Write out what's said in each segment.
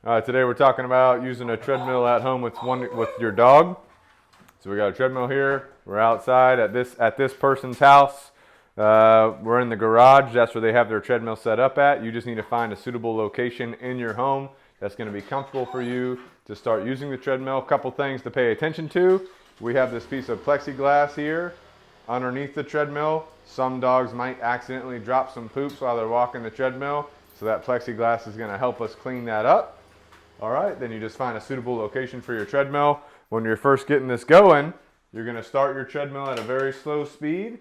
Today we're talking about using a treadmill at home with your dog. So we got a treadmill here. We're outside at this person's house. We're in the garage. That's where they have their treadmill set up at. You just need to find a suitable location in your home that's going to be comfortable for you to start using the treadmill. A couple things to pay attention to. We have this piece of plexiglass here underneath the treadmill. Some dogs might accidentally drop some poops while they're walking the treadmill, so that plexiglass is going to help us clean that up. All right, then you just find a suitable location for your treadmill. When you're first getting this going, you're going to start your treadmill at a very slow speed.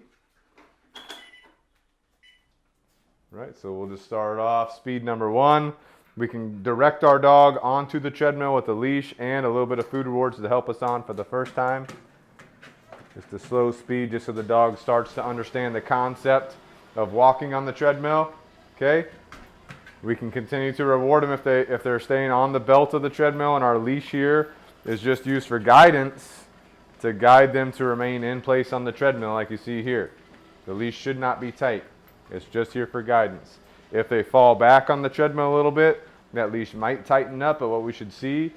Right, so we'll just start off speed number 1. We can direct our dog onto the treadmill with a leash and a little bit of food rewards to help us on for the first time. Just a slow speed, just so the dog starts to understand the concept of walking on the treadmill. Okay. We can continue to reward them if they're staying on the belt of the treadmill, and our leash here is just used for guidance to guide them to remain in place on the treadmill like you see here. The leash should not be tight. It's just here for guidance. If they fall back on the treadmill a little bit, that leash might tighten up, but what we should see,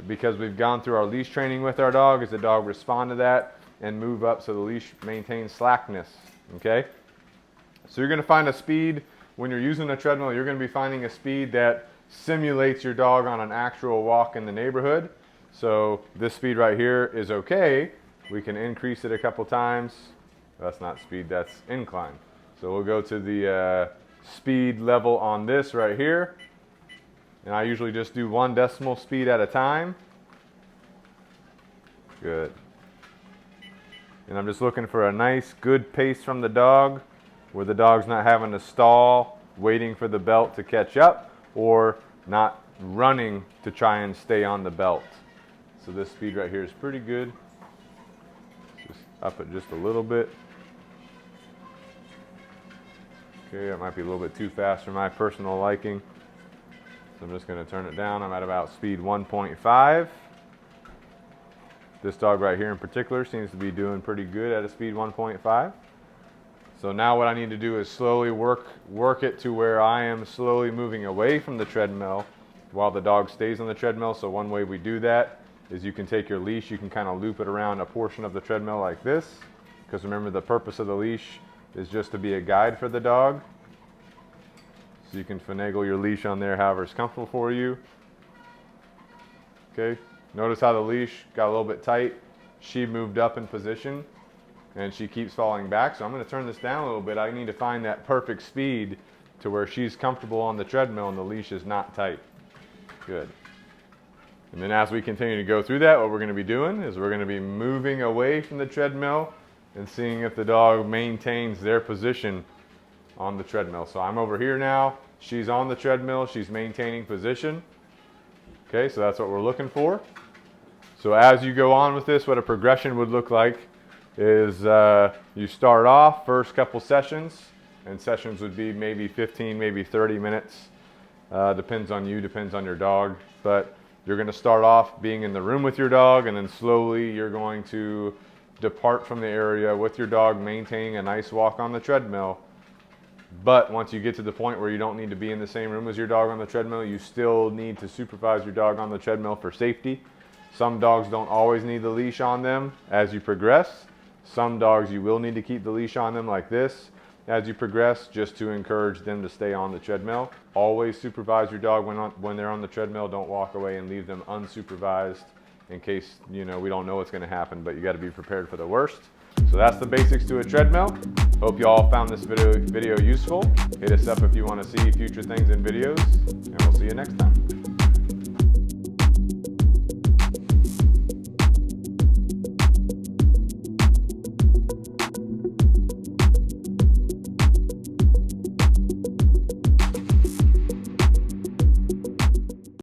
because we've gone through our leash training with our dog, is the dog respond to that and move up so the leash maintains slackness. Okay? So you're going to find a speed. When you're using a treadmill, you're going to be finding a speed that simulates your dog on an actual walk in the neighborhood. So this speed right here is okay. We can increase it a couple times. That's not speed, that's incline. So we'll go to the speed level on this right here. And I usually just do 1 decimal speed at a time. Good. And I'm just looking for a nice, good pace from the dog, where the dog's not having to stall, waiting for the belt to catch up, or not running to try and stay on the belt. So this speed right here is pretty good. Just up it just a little bit. Okay, that might be a little bit too fast for my personal liking. So I'm just going to turn it down. I'm at about speed 1.5. This dog right here in particular seems to be doing pretty good at a speed 1.5. So now what I need to do is slowly work it to where I am slowly moving away from the treadmill while the dog stays on the treadmill. So one way we do that is you can take your leash, you can kind of loop it around a portion of the treadmill like this, because remember, the purpose of the leash is just to be a guide for the dog. So you can finagle your leash on there however it's comfortable for you. Okay, notice how the leash got a little bit tight. She moved up in position and she keeps falling back. So I'm going to turn this down a little bit. I need to find that perfect speed to where she's comfortable on the treadmill and the leash is not tight. Good. And then as we continue to go through that, what we're going to be doing is we're going to be moving away from the treadmill and seeing if the dog maintains their position on the treadmill. So I'm over here now. She's on the treadmill. She's maintaining position. Okay, so that's what we're looking for. So as you go on with this, what a progression would look like is you start off first couple sessions, and sessions would be maybe 15, maybe 30 minutes. Depends on you, depends on your dog. But you're going to start off being in the room with your dog, and then slowly you're going to depart from the area with your dog, maintaining a nice walk on the treadmill. But once you get to the point where you don't need to be in the same room as your dog on the treadmill, you still need to supervise your dog on the treadmill for safety. Some dogs don't always need the leash on them as you progress. Some dogs you will need to keep the leash on them like this as you progress, just to encourage them to stay on the treadmill. Always supervise your dog when they're on the treadmill. Don't walk away and leave them unsupervised in case, we don't know what's going to happen, but you got to be prepared for the worst. So that's the basics to a treadmill. Hope you all found this video useful. Hit us up if you want to see future things in videos, and we'll see you next time.